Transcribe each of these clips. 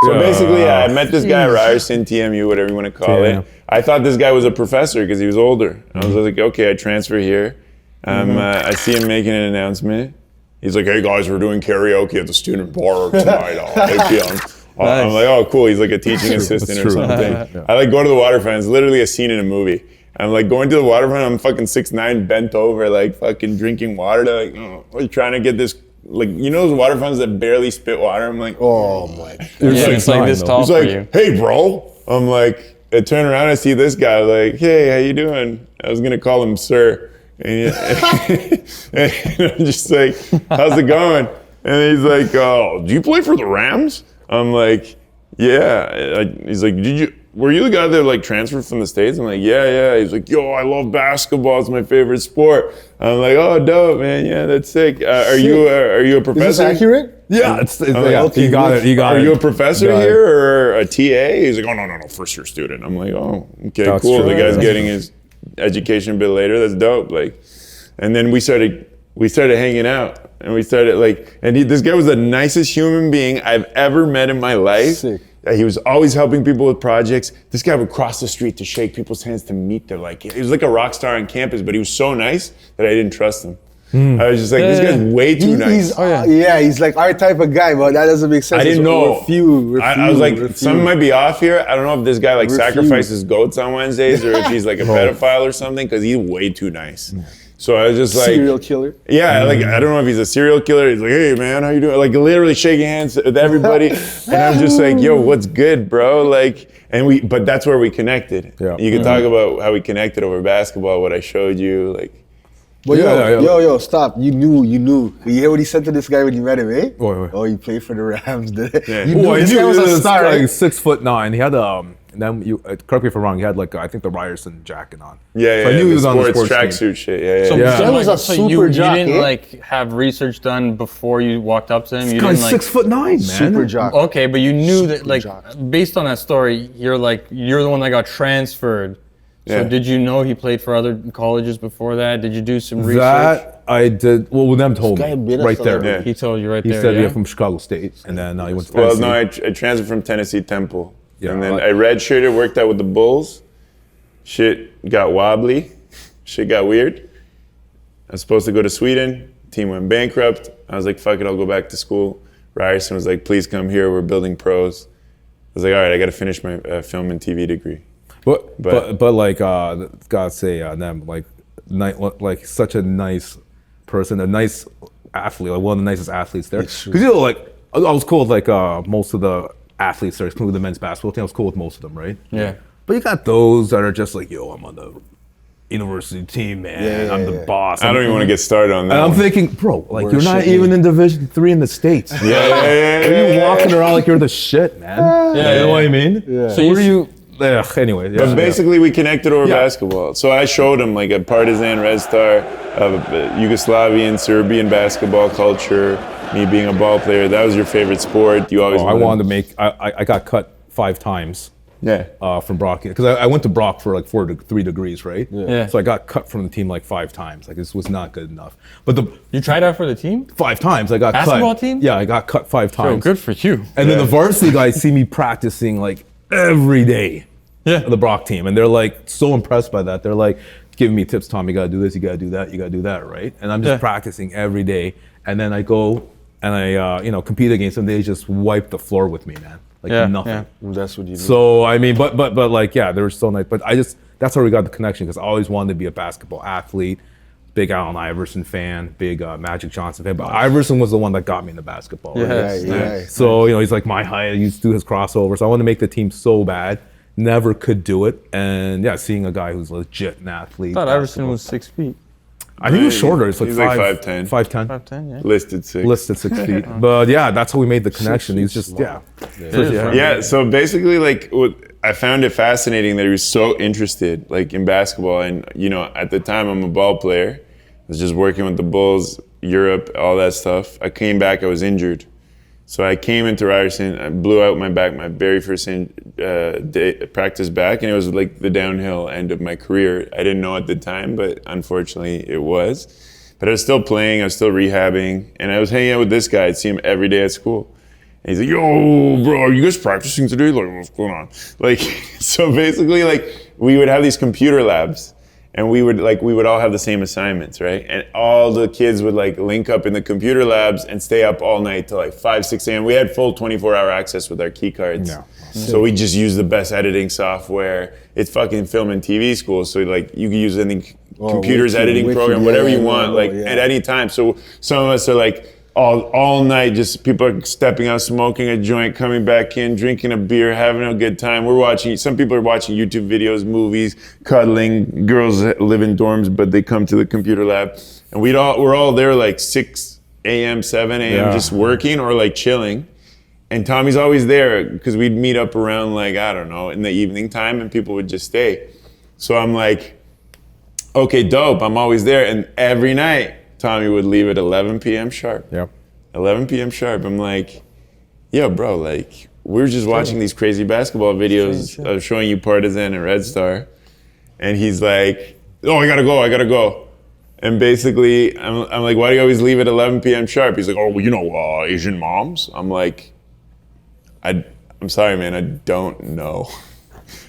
So basically, I met this guy at Ryerson, TMU, whatever you want to call it. I thought this guy was a professor because he was older. I was like, okay, I transfer here. I see him making an announcement. He's like, hey guys, we're doing karaoke at the student bar tonight. I'm like, oh cool, he's like a teaching assistant or something. I like go to the waterfront, it's literally a scene in a movie. I'm like going to the waterfront, I'm fucking 6'9", bent over, like fucking drinking water. They're like, oh, we're trying to get this, like, you know those waterfronts that barely spit water? I'm like, oh my. It's like this tall for you. He's like, hey bro. I'm like, I turn around, I see this guy, like, hey, how you doing? I was gonna call him sir. And I'm just like, how's it going? And he's like, oh, do you play for the Rams? I'm like, yeah. He's like, were you the guy that like transferred from the States? I'm like, yeah. He's like, yo, I love basketball. It's my favorite sport. I'm like, oh, dope, man. Yeah, that's sick. Are you a professor? Is this accurate? Yeah, okay, you got it. Are you a professor here or a TA? He's like, oh, no, first year student. I'm like, oh, okay, that's cool. True. The guy's getting his education a bit later. That's dope. Like, and then we started hanging out. And we started like, and this guy was the nicest human being I've ever met in my life. Sick. He was always helping people with projects. This guy would cross the street to shake people's hands to meet them. Like, he was like a rock star on campus, but he was so nice that I didn't trust him. I was just like, this guy's way too nice. He's like our type of guy, but that doesn't make sense. I didn't know. Refuse, I was like, something might be off here. I don't know if this guy like sacrifices goats on Wednesdays or if he's like a pedophile or something, because he's way too nice. So I was just like serial killer. Yeah, like I don't know if he's a serial killer. He's like, hey man, how you doing? Like literally shaking hands with everybody, and I'm just like, yo, what's good, bro? Like, but that's where we connected. Yeah. You can talk about how we connected over basketball. What I showed you, like. But yo, stop! You knew. You hear what he said to this guy when you met him, eh? Oh, he played for the Rams, did it? Yeah. You knew this guy was a star, like 6'9". He had and then you correct me if I'm wrong. He had like I think the Ryerson jacket on. Yeah, so I knew he was on the sports tracksuit shit. Yeah. That was a super jock. You didn't like have research done before you walked up to him. This guy's 6'9", man. Super jock. Okay, but you knew that like based on that story, you're the one that got transferred. So did you know he played for other colleges before that? Did you do some research? That I did. Well, them told me right there. Yeah. He told you right he there. He said you're from Chicago State, and then he went to Tennessee. Well, no, I transferred from Tennessee Temple. Yeah, and then I redshirted, worked out with the Bulls. Shit got wobbly. Shit got weird. I was supposed to go to Sweden. Team went bankrupt. I was like, fuck it, I'll go back to school. Ryerson was like, please come here, we're building pros. I was like, all right, I gotta finish my film and TV degree. But like, gotta say, them, like such a nice person, a nice athlete, like one of the nicest athletes there. Because like, I was cool with like most of the athletes there, including the men's basketball team. I was cool with most of them, right? Yeah. But you got those that are just like, yo, I'm on the university team, man. I'm the boss. I don't even want to get started on that. And I'm thinking, bro, like you're not even in Division III in the States. Yeah. You're walking around like you're the shit, man. You know what I mean? Yeah. So what are you? Anyway. But basically, we connected over basketball. So I showed him like a Partizan, Red Star, Yugoslavian, Serbian basketball culture. Me being a ball player, that was your favorite sport. You always. I wanted to make. I got cut 5 times. Yeah. From Brock, because I went to Brock for like 3 degrees, right? Yeah. So I got cut from the team like 5 times. Like this was not good enough. But you tried out for the team? 5 times I got basketball cut. Team? Yeah, I got cut 5 times. So good for you. And then the varsity guys see me practicing like every day. Yeah. The Brock team, and they're like so impressed by that. They're like giving me tips, Tom. You gotta do this. You gotta do that. You gotta do that, right? And I'm just practicing every day. And then I go and I compete against them. They just wipe the floor with me, man. Like nothing. Yeah. That's what you do. So I mean, but like they were so nice. But that's how we got the connection, because I always wanted to be a basketball athlete. Big Allen Iverson fan, big Magic Johnson fan. But Iverson was the one that got me into basketball. Yes. Right? Yeah. So he's like my height. I used to do his crossovers. So I wanted to make the team so bad. Never could do it. And seeing a guy who's legit an athlete. I thought Iverson was 6 feet. I think he was shorter. It's like he's 5'10". 5'10", yeah. Listed 6. Listed 6 feet. But that's how we made the connection. He's just So basically, like, I found it fascinating that he was so interested, like, in basketball. And at the time, I'm a ball player. I was just working with the Bulls, Europe, all that stuff. I came back. I was injured. So I came into Ryerson, I blew out my back my very first practice back, and it was like the downhill end of my career. I didn't know at the time, but unfortunately it was. But I was still playing, I was still rehabbing, and I was hanging out with this guy. I'd see him every day at school. And he's like, yo, bro, are you guys practicing today? Like, what's going on? Like, so basically, like, we would have these computer labs, and we would all have the same assignments, right? And all the kids would like link up in the computer labs and stay up all night till like 5, 6 a.m. We had full 24-hour access with our key cards. Yeah. So we just use the best editing software. It's fucking film and TV school, so like you can use any computers editing program, whatever you want, like at any time. So some of us are like all night, just people are stepping out, smoking a joint, coming back in, drinking a beer, having a good time. Some people are watching YouTube videos, movies, cuddling. Girls live in dorms, but they come to the computer lab. And we're all there like 6 a.m., 7 a.m. just working or like chilling. And Tommy's always there because we'd meet up around like, I don't know, in the evening time, and people would just stay. So I'm like, okay, dope, I'm always there. And every night, Tommy would leave at 11 p.m. sharp. Yep. 11 p.m. sharp. I'm like, yo, bro, like, we're just watching these crazy basketball videos of showing you Partizan and Red Star. And he's like, oh, I gotta go. And basically, I'm like, why do you always leave at 11 p.m. sharp? He's like, oh, well, you know, Asian moms. I'm like, I'm sorry, man, I don't know.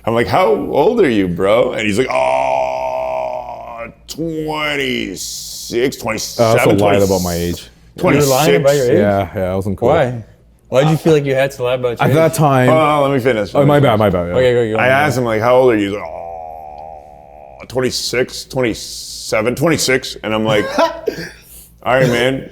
I'm like, how old are you, bro? And he's like, oh, 26, 27. I also lied about my age. 26. You were lying about your age? Yeah, I wasn't cool. Why? Why did you feel like you had to lie about your age? At that time. Hold on, let me finish. Oh, my bad. Yeah. Okay, go. I asked him, like, how old are you? He's like, oh, 26, 27, 26. And I'm like, all right, man.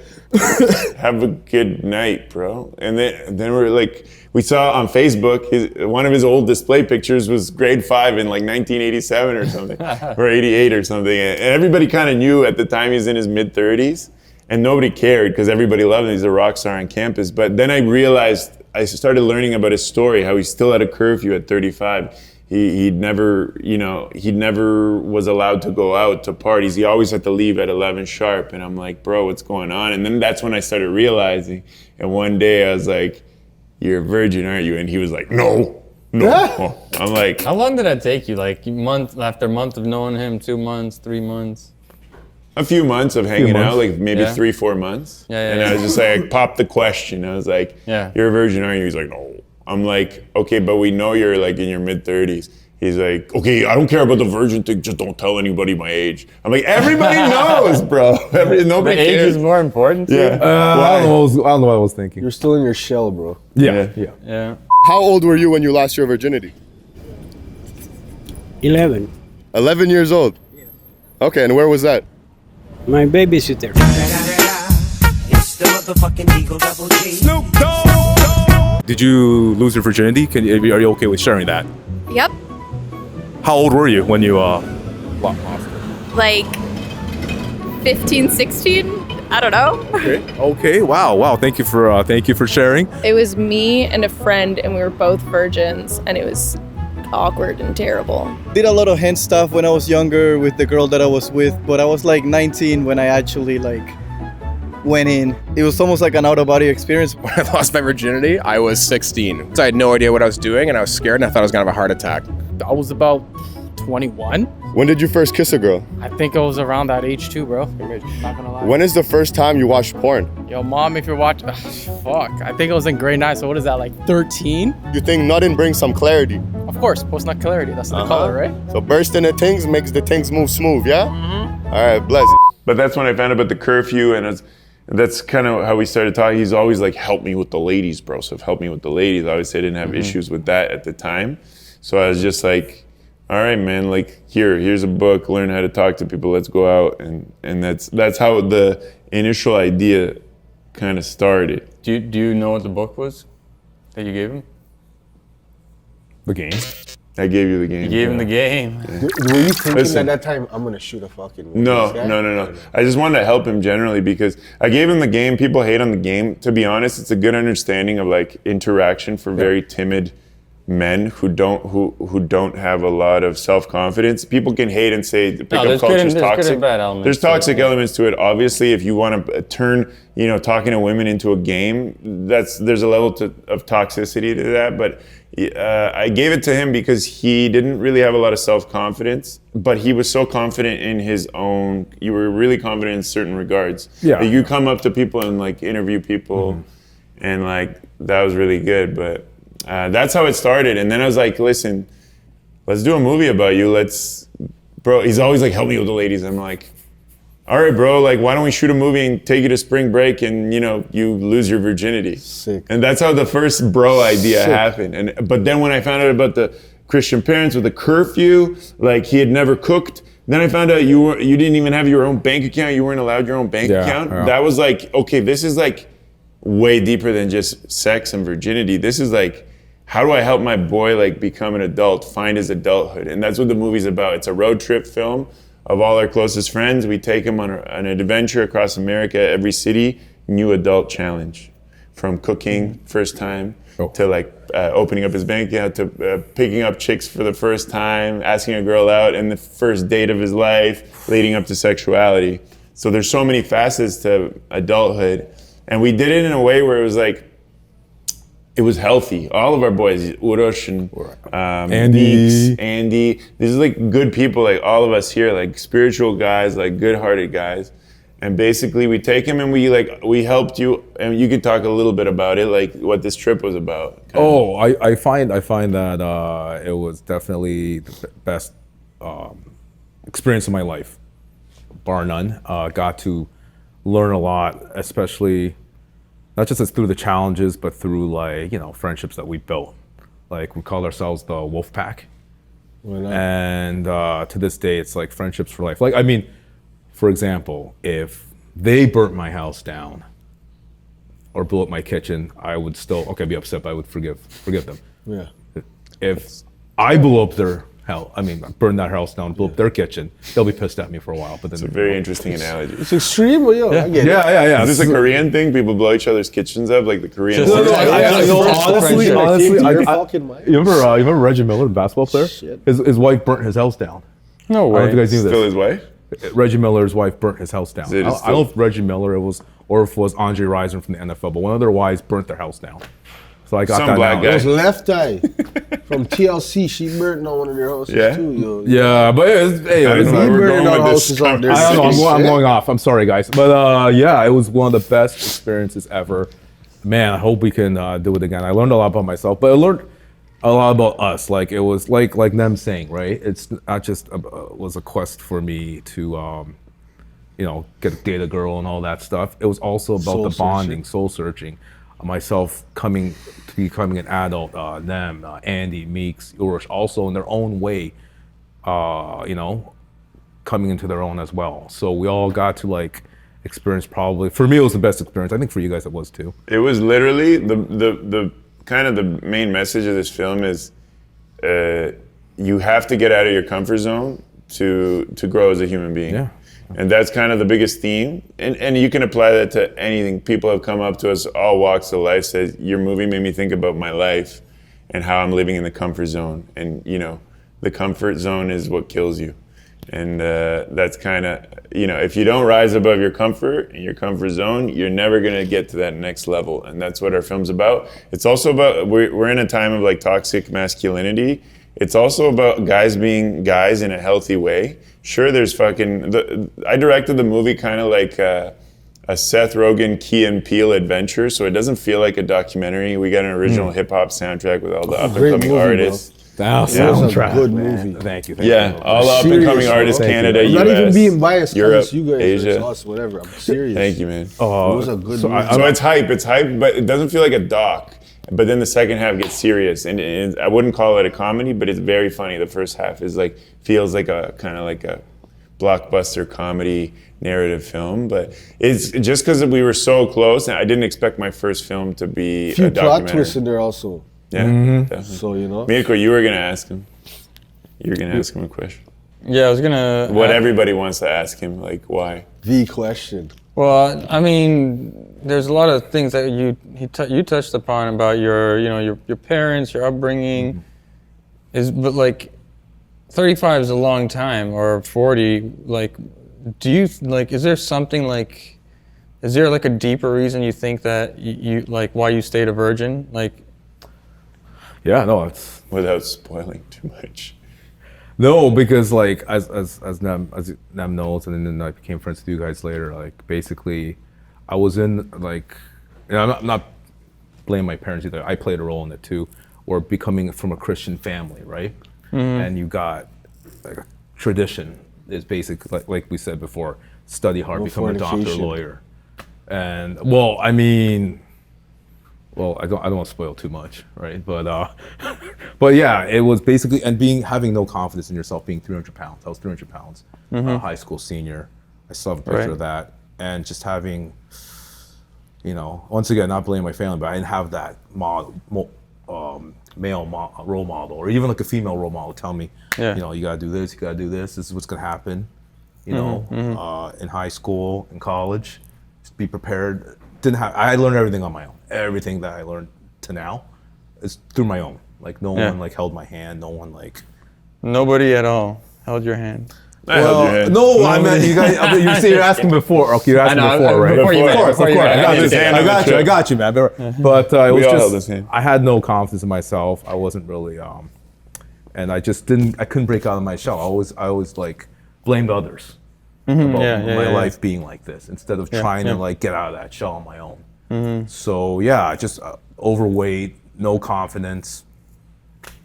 Have a good night, bro. And then we're like, we saw on Facebook, one of his old display pictures was grade 5 in like 1987 or something, or 88 or something. And everybody kind of knew at the time he's in his mid-30s, and nobody cared because everybody loved him. He's a rock star on campus. But then I realized, I started learning about his story, how he's still at a curfew at 35. He never was allowed to go out to parties. He always had to leave at 11 sharp. And I'm like, bro, what's going on? And then that's when I started realizing. And one day I was like, you're a virgin, aren't you? And he was like, no. I'm like, how long did that take you? Like month after month of knowing him, 2 months, 3 months? A few months of hanging out, like maybe 3-4 months. And I was just like, I popped the question. I was like, you're a virgin, aren't you? He's like, no. I'm like, okay, but we know you're like in your mid-30s. He's like, okay, I don't care about the virgin thing, just don't tell anybody my age. I'm like, everybody knows, bro. Nobody cares. Age is more important to you? I don't know what I was thinking. You're still in your shell, bro. Yeah. How old were you when you lost your virginity? 11. 11 years old? Yeah. Okay, and where was that? My babysitter. Snoop Dogg! Did you lose your virginity? Are you okay with sharing that? Yep. How old were you when you lost it? Like 15, 16? I don't know. Okay. Wow. Thank you for sharing. It was me and a friend, and we were both virgins, and it was awkward and terrible. Did a lot of hand stuff when I was younger with the girl that I was with, but I was like 19 when I actually went in. It was almost like an out-of-body experience. When I lost my virginity, I was 16. So I had no idea what I was doing, and I was scared, and I thought I was gonna have a heart attack. I was about 21. When did you first kiss a girl? I think it was around that age too, bro. Not gonna lie. When is the first time you watched porn? Yo, mom, if you're watching, fuck. I think it was in grade 9, so what is that, like 13? You think nutting brings some clarity? Of course, post-nut clarity, that's the color, right? So bursting the things makes the things move smooth, yeah? Mm-hmm. All right, bless. But that's when I found out about the curfew, and that's kind of how we started talking. He's always like, help me with the ladies, bro. So help me with the ladies. I always say I didn't have issues with that at the time. So I was just like, all right, man, like here's a book, learn how to talk to people, let's go out. And that's how the initial idea kind of started. Do you know what the book was that you gave him? The game. I gave you the game. You gave him the game. Were you thinking at that time, I'm going to shoot a fucking woman? No. I just wanted to help him generally because I gave him the game. People hate on the game. To be honest, it's a good understanding of like interaction for very timid men who don't have a lot of self-confidence. People can hate and say the pickup culture is toxic. Good and bad elements. There's toxic elements to it. Obviously, if you want to turn, talking to women into a game, there's a level of toxicity to that. But I gave it to him because he didn't really have a lot of self-confidence, but he was so confident in his own. You were really confident in certain regards. Yeah. You come up to people and like interview people. and like that was really good. But that's how it started. And then I was like, listen, let's do a movie about you. Bro, he's always like, help me with the ladies. I'm like, all right, bro, like, why don't we shoot a movie and take you to spring break and, you know, you lose your virginity. Sick. And that's how the first bro idea happened. But then when I found out about the Christian parents with the curfew, like he had never cooked. Then I found out you didn't even have your own bank account. You weren't allowed your own bank account. Yeah. That was like, okay, this is like way deeper than just sex and virginity. This is like, how do I help my boy like become an adult, find his adulthood? And that's what the movie's about. It's a road trip film of all our closest friends. We take them on an adventure across America, every city, new adult challenge. From cooking, first time, to like opening up his bank account, to picking up chicks for the first time, asking a girl out, and the first date of his life, leading up to sexuality. So there's so many facets to adulthood. And we did it in a way where it was like, it was healthy. All of our boys, Urosh and Andy, these are like good people, like all of us here, like spiritual guys, like good-hearted guys. And basically we take him and we helped you, and you could talk a little bit about it, like what this trip was about. I find that it was definitely the best experience of my life, bar none. Got to learn a lot, especially not just through the challenges, but through like, you know, friendships that we built. Like we call ourselves the Wolf Pack. And to this day, it's like friendships for life. Like, I mean, for example, if they burnt my house down or blew up my kitchen, I would still, be upset, but I would forgive them. Yeah. If I blew up burned that house down, blew up their kitchen, they'll be pissed at me for a while. But then it's a very interesting analogy. It's extreme, but I get it. Yeah. Is this a Korean thing? People blow each other's kitchens up like the Koreans? Honestly, you remember Reggie Miller, the basketball player? Shit. His wife burnt his house down. No way. I don't think you guys knew this. Still his wife? Reggie Miller's wife burnt his house down. I don't know if Reggie Miller or if it was Andre Rison from the NFL, but one of their wives burnt their house down. So I got Some that black now. guy. It was Left Eye from TLC. She burnt down one of their houses too, yo. Yeah, but I'm going off. I'm sorry, guys. But it was one of the best experiences ever. Man, I hope we can do it again. I learned a lot about myself, but I learned a lot about us. Like it was like them saying, right? It's not just was a quest for me to, get a date a girl and all that stuff. It was also about the bonding, soul searching. Myself coming to becoming an adult, them, Andy, Meeks, Urosh, also in their own way, coming into their own as well. So we all got to like experience probably, for me it was the best experience. I think for you guys it was too. It was literally the kind of the main message of this film is you have to get out of your comfort zone to grow as a human being. Yeah. And that's kind of the biggest theme. And you can apply that to anything. People have come up to us, all walks of life, said, your movie made me think about my life and how I'm living in the comfort zone. And, the comfort zone is what kills you. And that's kind of, if you don't rise above your comfort and your comfort zone, you're never going to get to that next level. And that's what our film's about. It's also about, we're in a time of like toxic masculinity. It's also about guys being guys in a healthy way. Sure, there's I directed the movie kind of like a Seth Rogen, Key and Peele adventure, so it doesn't feel like a documentary. We got an original hip hop soundtrack with all the up and coming artists. Soundtrack, good movie. Thank you. All the up and coming artists, Canada, I'm US, not even being biased, Europe, you guys, Asia, it's us, whatever. I'm serious. Thank you, man. It was a good movie. So it's hype, but it doesn't feel like a doc. But then the second half gets serious, and I wouldn't call it a comedy, but it's very funny. The first half is feels like a kind of like a blockbuster comedy narrative film, but it's just because we were so close, and I didn't expect my first film to be a few documentary. plot twists in there also. Yeah, definitely. So Mirko, you were gonna ask him. You were gonna ask him a question. Yeah, I was gonna. What everybody wants to ask him, like why? The question. Well, I mean, there's a lot of things that you touched upon about your parents, your upbringing, but like 35 is a long time, or 40. Like, do you like? Is there something like? Is there like a deeper reason you think that you like why you stayed a virgin? Like, yeah, no, it's without spoiling too much. No, because like as Nam knows, and then I became friends with you guys later. Like basically, I was in like, I'm not blame my parents either. I played a role in it too, or becoming from a Christian family, right? And you got like a tradition is basically like we said before, study hard, become a doctor, lawyer, and I mean. Well, I don't want to spoil too much, right? But yeah, it was basically having no confidence in yourself, being 300 pounds. I was 300 pounds, high school senior. I still have a picture of that, and just having, once again, not blaming my family, but I didn't have that male role model, or even like a female role model tell me, you gotta do this, you gotta do this. This is what's gonna happen, in high school, in college. Just be prepared. I learned everything on my own. Everything that I learned to now is through my own. Like no one like held my hand. No one like. Nobody at all held your hand. I held your hand. No, I meant you guys. You're asking before. Okay, you're asking before, right? Of course. I got you, man. But it was just I had no confidence in myself. I wasn't really, and I just didn't. I couldn't break out of my shell. I always like blamed others. About my life being like this instead of trying to like get out of that shell on my own. So yeah, just overweight, no confidence.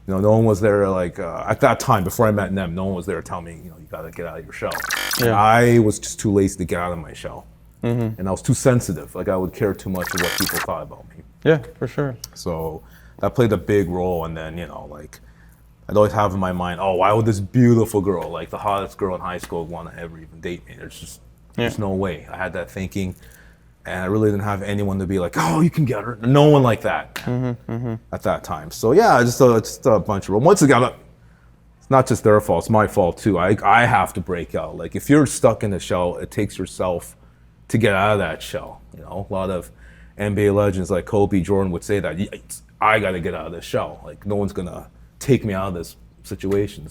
No one was there like at that time before I met Nem. No one was there telling me, you gotta get out of your shell. Yeah. I was just too lazy to get out of my shell, and I was too sensitive. Like I would care too much of what people thought about me. Yeah, for sure. So that played a big role, and then like. I'd always have in my mind, why would this beautiful girl, like the hottest girl in high school, want to ever even date me? There's no way. I had that thinking, and I really didn't have anyone to be like, you can get her. No one like that at that time. So yeah, just a bunch of. Once again, it's not just their fault; it's my fault too. I have to break out. Like if you're stuck in a shell, it takes yourself to get out of that shell. A lot of NBA legends like Kobe, Jordan would say that. I got to get out of this shell. Like no one's gonna take me out of this situation.